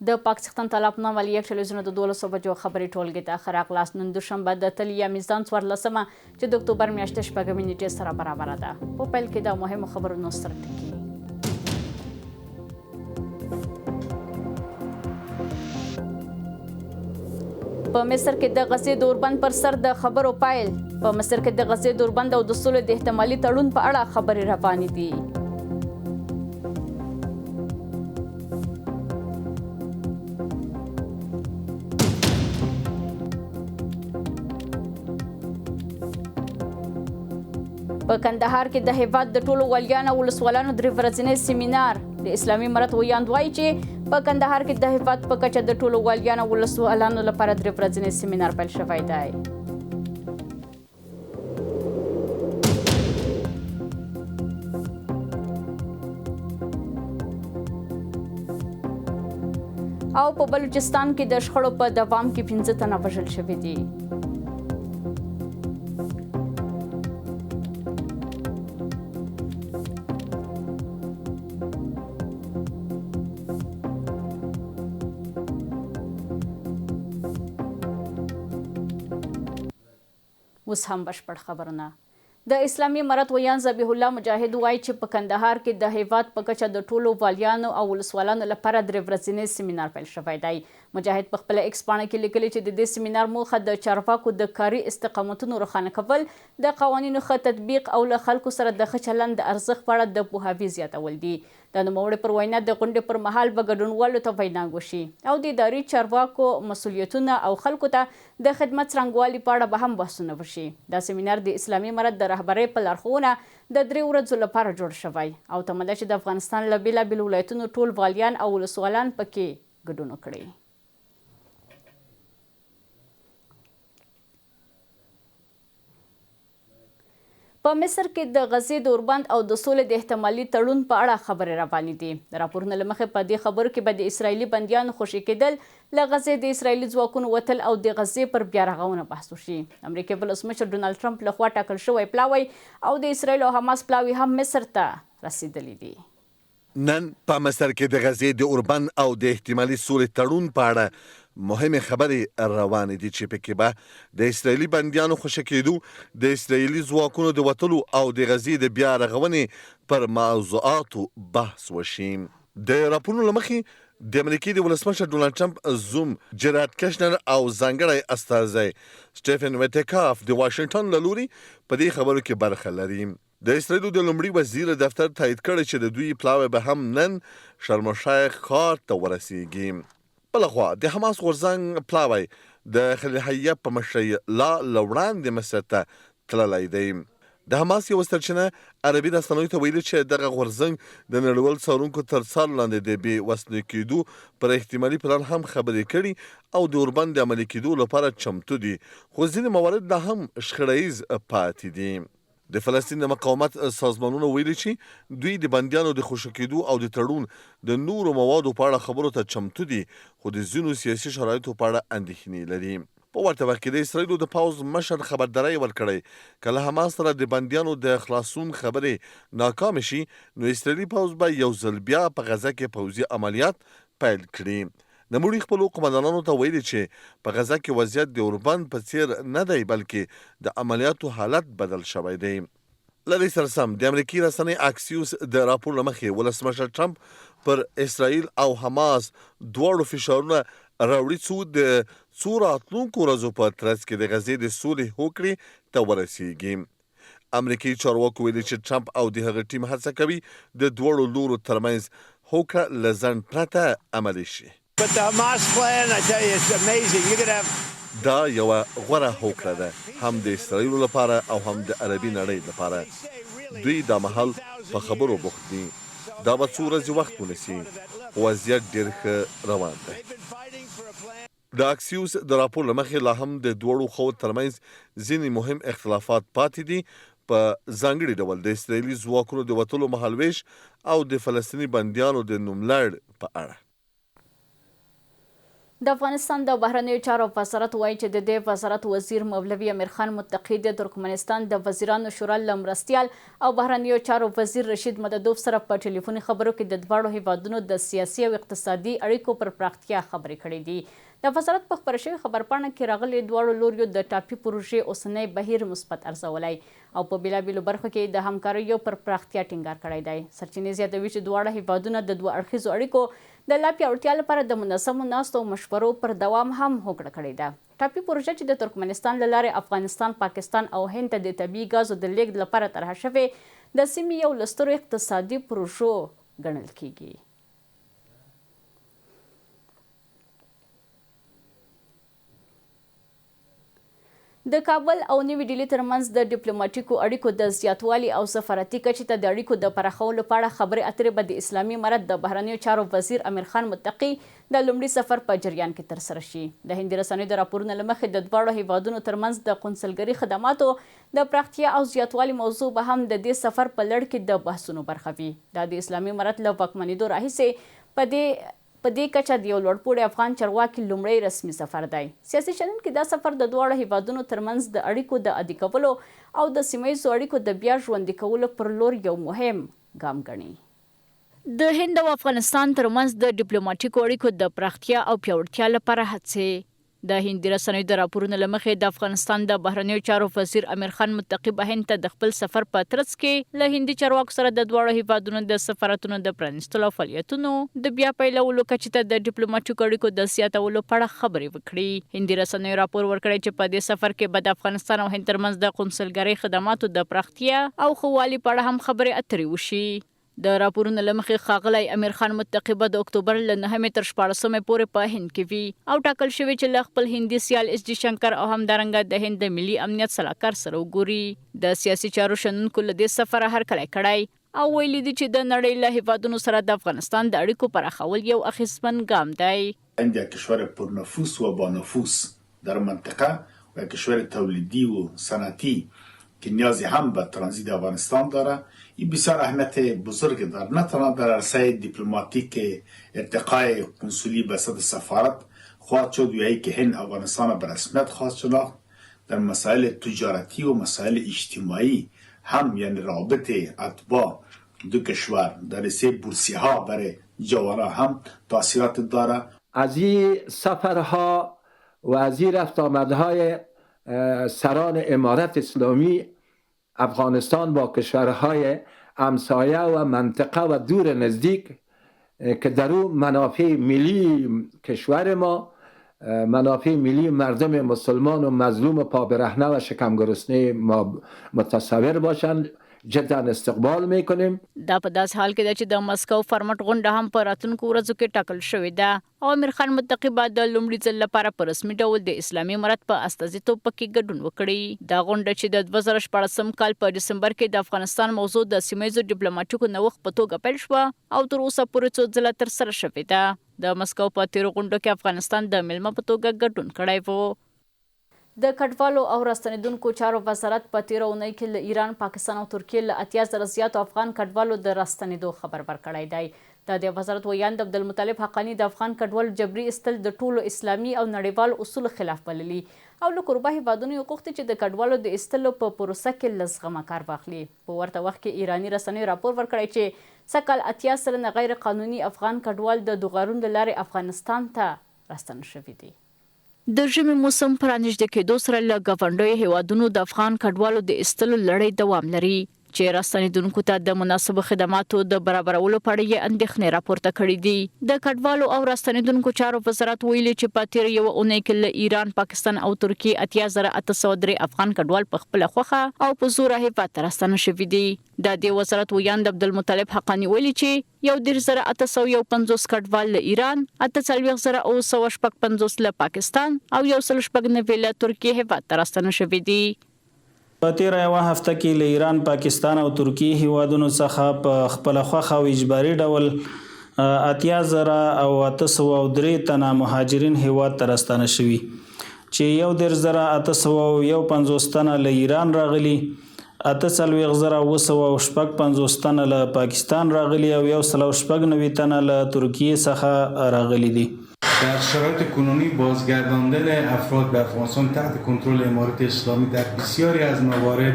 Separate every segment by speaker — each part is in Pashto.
Speaker 1: د پاکستان طلب نام ولی یک تلویزیون د 12 بجو خبري ټولګه ته اخر اخلاص نن دوشنبه د تلیا میزان 14مه چې د اکتوبر میاشتې شپږمې نیټې سره برابر ده. په پیل کې د مهمو خبرونو سره ټکی. په مصر کې د غزې د اوربند پر سر د خبرو پایل. په مصر کې د غزې د اوربند او د سولې د احتمالي تړون په اړه خبري روانې دي. په کندهار کې د هېواد د ټولو والیانو ولسوالانو درې ورځنی سیمینار. د اسلامي امارت ویاند وایي چې په کندهار کې د هېواد په کچه د ټولو والیانو ولسوالانو لپاره درې ورځنی سیمینار پیل شوی دی. او په بلوچستان کې د شخړو په دوام کې 15 تنه وژل شوي دي. اوس هم بشپړ خبرونه. د اسلامي امارت ویاند ذبیح الله مجاهد وایي چې په کندهار کې د هېواد په کچه د ټولو والیانو او ولسوالانو لپاره درې ورځنی سیمینار پیل شوی دی. مجاهد په خپله ایکس پاڼه کې لیکلي چې د دې سیمینار موخه د چارواکو د کاري استقامتونو روښانه کول، د قوانینو ښه تطبیق او له خلکو سره د ښه چلند د ارزښت په اړه د پوهاوي زیاتول دي. د نوموړي پر وینا د غونډې پر مهال به ګډونوالو ته وینا وشي او د اداري چارواکو مسؤلیتونه او خلکو ته د خدمت څرنګوالي په اړه به هم بحثونه وشي. دا سیمینار د اسلامي امارت د رهبرۍ په لارښوونه د 3 ورځو لپاره جوړ شوی او تمه ده چې د افغانستان له بېلابېلو ولایتونو ټول والیان او ولسوالان پکې ګډون وکړي. په مصر کې د غزې د اوربند او د سولې د احتمالي تړون په اړه خبرې روانې دي. راپورونه له مخې په دې خبرو کې به د اسرائیلي بندیانو خوشي کېدل، له غزې د اسرائیلي ځواکونو وتل او د غزې پر بیا رغونه بحث وشي. امریکا ولسمشر ډونالډ ټرمپ لخوا ټاکل شوی پلاوی او د اسرائیل او حماس پلاوی هم مصر ته رسیدلی دي.
Speaker 2: نن په مصر کې د غزې د اوربند او د احتمالي سولې تړون په اړه مهمې خبرې روانې دي چې پکې به د اسرائیلي بندیانو خوشي کېدو، د اسرائیلي ځواکونو د وتلو او د غزې د بیا رغونې پر موضوعاتو بحث وشي. د راپورونو له مخې د امریکې د ولسمشر ډونالډ ټرمپ زوم جراد کشنر او ځانګړی استازی سټیفن ویټکاف د واشنګټن له لوري په دې خبرو کې برخه لري. د اسرائیلو د لومړي وزیر دفتر تایید کړی چې د دوی پلاوی به هم نن شرم الشیخ ښار ته ورسیږي. بلخوا د حماس غورځنګ پلاوی د خلیحیه په مشرۍ لا وړاندې مصر ته تللی دی. د حماس یو سرچینه عربي رسنیو ته ویلي چې دغه غورځنګ د نړیوال څارونکو تر څار لاندې د بې وسلې کېدو پر احتمالي پلان هم خبرې کړي او د اوربند د عملي کېدو لپاره چمتو دي، خو ځینې موارد لا هم شخړیز پاتې دي. د فلسطین د مقاومت سازمانونو ویلي چې دوی د بندیانو د خوشي کېدو او د تړون د نورو موادو په اړه خبرو ته چمتو دي، خو د ځینو سیاسي شرایطو په اړه اندېښنې لري. په ورته وخت کې د اسرائیلو د پوځ مشر خبرداری ورکړی که له حماس سره د بندیانو د خلاصون خبرې ناکام شي نو اسرائیلي پوځ به یو ځل بیا په غزه کې پوځي عملیات پیل کړي. نوموړي خپلو قومندانانو ته ویلي چې په غزه کې وضعیت د اوربند په څیر نه دی بلکې د عملیاتو حالت بدل شوی دی. له دې سره سم د امریکایي رسنۍ اکسیوس د راپور له مخې ولسمشر ټرمپ پر اسرائیل او حماس دواړو فشارونه راوړي څو راتلونکو ورځو په ترڅ کې د غزې د سولې هوکړې ته ورسیږي. امریکایي چارواکو ویلي چې ټرمپ او د هغه ټیم هڅه کوي د دواړو لورو ترمنځ هوکړه له ځنډ پرته عملي شي.
Speaker 3: But the Hamas plan, I tell you, it's amazing. You're going to have...
Speaker 2: دا یوه غوره هوکړه ده هم د اسرائیلو لپاره او هم د عربي نړۍ لپاره. دوی دا مهال په خبرو بوخت دي. دا به څو ورځې وخت ونیسي، خو وضعیت ډېر ښه روان دی. د اکسیوس د راپور له مخې لا هم د دواړو خواو ترمنځ ځینې مهم اختلافات پاتې دي، په ځانګړي ډول د اسرائیلي ځواکونو د وتلو مهالویش او د فلسطیني بندیانو د نوملړ په اړه.
Speaker 1: د افغانستان د بهرنیو چارو وزارت وایي چې د دې وزارت وزیر مولوي امیر خان متقي د ترکمنستان د وزیرانو شورا له مرستیال او بهرنیو چارو وزیر رشید مددوف سره په ټلیفوني خبرو کې د دواړو هیوادونو د سیاسي او اقتصادي اړیکو پر پراختیا خبرې کړې دي. د وزارت په خپره شوې خبرپاڼه کې راغلي دواړو لوریو د ټاپي پروژې اوسنی بهیر مثبت ارزولی او په بېلابېلو برخو کې د همکاریو پر پراختیا ټینګار کړی دی. سرچینې زیاتوي چې دواړه هیوادونه د دوه اړخیزو اړیکو د لا پیاوړتیا لپاره د منظمو ناستو او مشورو پر دوام هم هوکړه کړې ده. ټاپي پروژه چې د ترکمنستان له لارې افغانستان، پاکستان او هند ته د طبیعي ګازو د لیږد لپاره طرحه شوې د سیمې یو له سترو اقتصادي پروژو ګڼل کیږي. د کابل او نوي ډیلي ترمنځ د ډیپلوماټیکو اړیکو د زیاتوالي او سفارتي کچې ته د اړیکو د پراخولو په اړه خبرې اترې به د اسلامي امارت د بهرنیو چارو وزیر امیر خان متقي د لومړي سفر په جریان کې ترسره شي. د هندي رسنیو د راپورونو له مخې د دواړو هیوادونو ترمنځ د قونسلګرۍ خدماتو د پراختیا او زیاتوالي موضوع به هم د دې سفر په لړ کې د بحثونو برخه وي. دا د اسلامي امارت له واکمنېدو راهیسې په دې کچه د یو لوړپوړي افغان چارواکي لومړی رسمي سفر دی. سیاسي چلن دا سفر د دواړو هیوادونو ترمنځ د اړیکو د عادي کولو او د سیمه ییزو اړیکو د بیا ژوندي کولو پر لور یو مهم ګام ګڼي. د هند او افغانستان ترمنځ د ډیپلوماټیکو اړیکو د پراختیا او پیاوړتیا لپاره هڅې. د هندي رسنیو د راپورونو له مخې د افغانستان د بهرنیو چارو وزیر امیر خان متقي به هند ته د خپل سفر په ترڅ کې له هندي چارواکو سره د دواړو هیوادونو د سفارتونو د پرانیستلو فعالیتونو د بیا پیلولو کچې ته د ډیپلوماټیکو اړیکو د زیاتولو په اړه خبرې وکړي. هندي رسنیو راپور ورکړی چې په دې سفر کې به د افغانستان او هند ترمنځ د قونسلګرۍ خدماتو د پراختیا او ښه والي په اړه هم خبرې اترې وشي. د راپورونو له مخې ښاغلی امیر خان متقي به د اکتوبر له 9 تر 14 پورې په هند کې وي او ټاکل شوی چې له خپل هندي سیال اس جي شنکر او همدارنګه د هند د ملي امنیت سلاکار سره وګوري. د سیاسي چارو شنونکو له دې سفره هرکلی کړی او ویلي دي چې د نړۍ له هیوادونو سره د افغانستان د اړیکو پراخول یو اخیستمن ګام دی.
Speaker 4: هند یک کشور پرنفوس و با نفوس در منطقه و کشور تولیدی و صنعتی که نیازی هم به ترانزیت افغانستان داره. این بسیار اهمیت بزرگ داره، نه تنها در عرصه دیپلماتیک ارتقای کنسولی به سطح سفارت خواهد شد و که هند افغانستان به رسمیت خواهد شناخت. در مسائل تجارتی و مسائل اجتماعی هم یعنی رابط اتباع دو کشور در رسه بورسیه ها برای جوانان هم تاثیرات داره.
Speaker 5: از این سفرها و از این رفت آمدهای سران امارت اسلامی افغانستان با کشورهای همسایه و منطقه و دور نزدیک که در اون منافع ملی کشور ما، منافع ملی مردم مسلمان و مظلوم پابرهنه و شکم گرسنه ما متصور باشند جدا استقبال میکنیم.
Speaker 1: دا په داس حال کې ده چې د مسکو فارمټ غونډه هم په راتلونکو ورځو کې ټاکل شوې ده او امیر خان متقي به د لومړي ځل لپاره په رسمي ډول د اسلامي امارت په استازیتوب پکې ګډون وکړي. دا غونډه چې د 2014 کال په ډسمبر کې د افغانستان موضوع د سیمه ییزو ډیپلوماټیکو نوښت په توګه پیل شوه او تر اوسه پورې څو ځله ترسره شوې ده. د مسکو په تیرو غونډو کې افغانستان د میلمه په توګه ګډون کړی و. د کډوالو او راستنیدونکو چارو وزارت په تیره اونۍ کې له ایران، پاکستان او ترکیې له 80,000 زیاتو افغان کډوالو د راستنیدو خبر ورکړی دی. د وزارت ویاند عبدالمطلب حقانی د افغان کډوالو جبري ایستل د ټولو اسلامي او نړیوالو اصولو خلاف بللي او له کوربه هیوادونو یې غوښتي چې د کډوالو د ایستلو په پروسه کې له زغمه کار واخلي. په ورته وخت کې ایراني رسنیو راپور ورکړی چې سږ کال 80 سلنه غیر قانوني افغان کډوال د دوغارون له لارې افغانستان ته راستنه شوي دي. د ژمي موسم په رانږدې کېدو سره له ګاونډیو هیوادونو د افغان کډوالو د ایستلو لړۍ دوام لري چې راستنیدونکو ته د مناسبو خدماتو د برابرولو په اړه یې اندېښنې راپورته کړي دي. د کډوالو او راستنیدونکو چارو وزارت ویلي چې په تېره یوه اونۍ کې له ایران، پاکستان او ترکیې 80,803 افغان کډوال په خپله خوښه او په زوره هیواد ته راستنه شوي دي. د دې وزارت ویاند عبدالمطلب حقانی ویلي چې 1,850 کډوال له ایران، 48,955 له پاکستان او 190 له ترکیې هیواد ته راستنه شوي دي.
Speaker 6: په تیره یوه هفته کې له ایران، پاکستان او ترکیې هیوادونو څخه په خپله خوښه او اجباري ډول 80,803 تنه مهاجرین هیواد ته راستنه شوي چې 11,851 تنه له ایران راغلي، 48,956 تنه له پاکستان راغلي او 190 تنه له ترکیې څخه راغلي دي.
Speaker 7: در شرایط کنونی بازگرداندن افراد به افغانستان تحت کنترل امارت اسلامی در بسیاری از موارد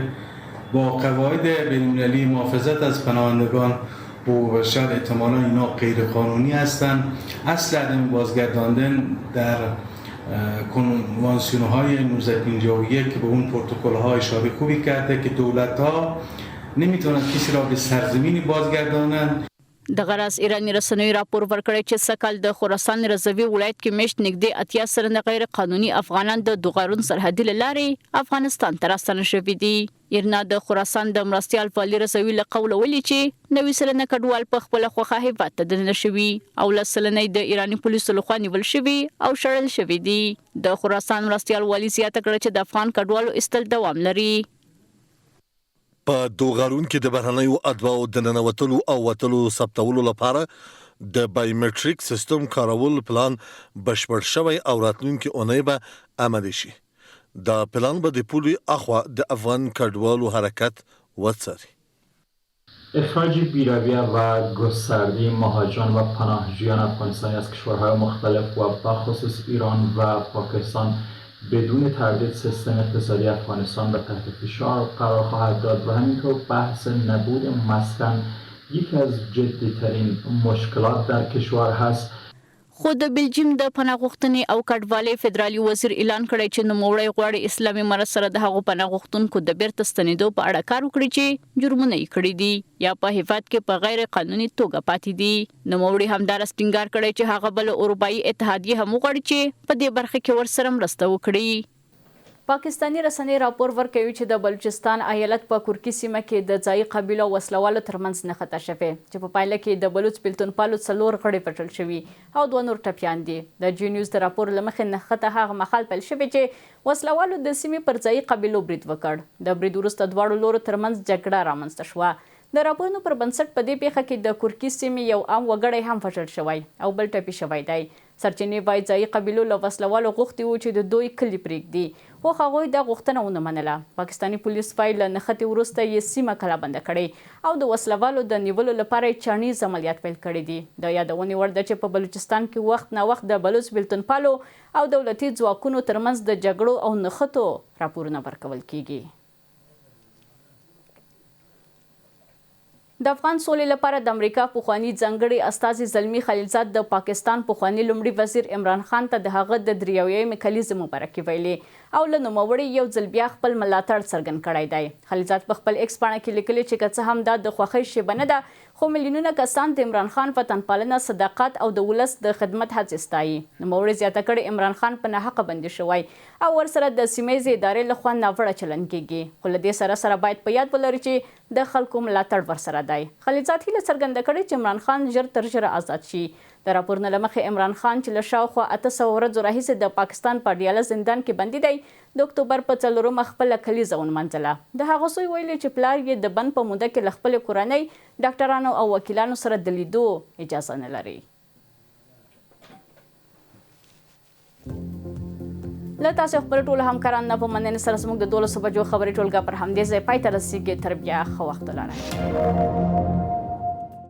Speaker 7: با قواعد بین‌المللی محافظت از پناهندگان حقوق بشر احتمالاً اینا غیر قانونی هستند. اصل عدم بازگرداندن در کنوانسیون‌های 1951 که به اون پروتکل‌ها اشاره خوبی کرده که دولت‌ها نمیتونند کسی را به سرزمینی بازگردانند.
Speaker 1: د غرض ایرانی رسنیو راپور ورکړی چې سکل د خراسان رضوي ولایت کې مشت نږدې 80 سلنه غیر قانوني افغانان د دوغارون سرحدي لارې افغانستان ته راستنه شوي دي. ایرنا د خراسان د مرستیال والی رضوي له قوله ویلي چې 90 سلنه کډوال په خپل خوخه هېواد ته دننه شوي او 10 سلنه د ایرانی پولیسو لخوا نیول شوي او شړل شوي دي. د خراسان مرستیال والی زیاته کړه چې د افغان کډوالو استل دوام لري.
Speaker 2: په دوغارون کې د بهرنیو اتباعو د ننوتلو او وتلو ثبتولو لپاره د بایومټریک سیستم کارول پلان بشپړ شوی او راتلونکي اونۍ به عملي شي. دا پلان به د پولي اخوا د افغان کډوالو حرکت وڅاري.
Speaker 8: اخراج بی‌رویه و گسترده مهاجران و پناهجویان افغانستانی از کشورهای مختلف و بخصوص ایران و پاکستان بدون تردید سیستم اقتصادی افغانستان را تحت فشار قرار خواهد داد و همینطور بحث نبود مسکن یکی از جدی‌ترین مشکلات در کشور هست.
Speaker 1: خو د بلجیم د پناه غوښتنې او کډوالۍ فدرالي وزیر اعلان کړی چې نوموړی غواړي اسلامي مرسته سره د هغو پناه غوښتونکو د بیرته ستنېدو په اړه کار وکړي چې جرمونه یې کړي دي یا په هېواد کې په غیر قانوني توګه پاتې دي. نوموړي همدارس ټینګار کړی چې هغه بل اروپایي اتحادیه هم وغواړي چې په دې برخه کې ورسره مرسته وکړي. پاکستانی رسنۍ راپور ورکوي چې د بلوچستان ایالت په کورکي سیمه کې د ځایي قبیلو وسلوالو ترمنځ نښته شوې چې په پایله کې د بلوچ بیلتونپالو 4 غړي پټل شوي او 2 نور ټپیان دي. د جی نیوز د راپور له مخې نښته هغه مهال پیل شوې چې وسلوالو د سیمې پر ځایي قبیلو برید وکړ. د برید وروسته دواړو لورو ترمنځ جګړه رامنځته شوه. د راپورونو پر بنسټ په دې پیښه کې د کورکي سیمې یو عام وګړی هم وژل شوی او بل ټپي شوی دی. سرچینې وایي ځایي قبیلو له وسلوالو غوښتي وو چې د دوی کلي پرېږدي خو هغوی دا غوښتنه ونه منله. پاکستاني پولیس وایي له نښتې وروسته یې سیمه کلابنده کړې او د وسلوالو د نیولو لپاره یې چاڼیز عملیات پیل کړي دي. د یادونې وړ ده چې په بلوچستان کې وخت نا وخت د بلوچ بیلتونپالو او دولتي ځواکونو ترمنځ د جګړو او نښتو راپورونه ورکول کیږي. د افغان سولې لپاره د امریکا پخوانی ځانګړي استازي زلمی خلیلزاد د پاکستان پخوانی لومړي وزیر عمران خان ته د هغه د 83 کلیزې مبارکي ویلې او له نوموړي یو ځل بیا خپل ملاتړ څرګند کړی دی. خلیلزاد په خپل ایکس پاڼه کې لیکلي چې که څه هم دا د خوښۍ شیبه نه ده خو میلیونونه کسان د عمران خان وطنپالنه، صداقت او د ولس د خدمت هڅې ستایي. نوموړي زیاته کړې عمران خان په ناحقه بندي شوی او ورسره د سیمه ییزې ادارې لخوا ناوړه چلند کیږي خو له دې سره باید په یاد ولري چې د خلکو ملاتړ ورسره دی. خلیلزاد هیله څرګنده کړې چې عمران خان ژر تر ژره آزاد شي. د راپورونو له مخې عمران خان چې له شاوخوا 800 ورځو راهیسې د پاکستان په ډیاله زندان کې بندي دی د اکتوبر په 4 خپله کلیزه ونمانځله. د هغه زوی ویلي چې پلار یې د بند په موده کې له خپلې کورنۍ، ډاکټرانو او وکیلانو سره د لیدو اجازه نه لري. له تاسو خپل ټولو همکارانو نه په مننې سره زموږ د 12 بجو خبري ټولګه پر همدې ځای پای ته رسیږي. تر بیا ښه وخت ولرئ.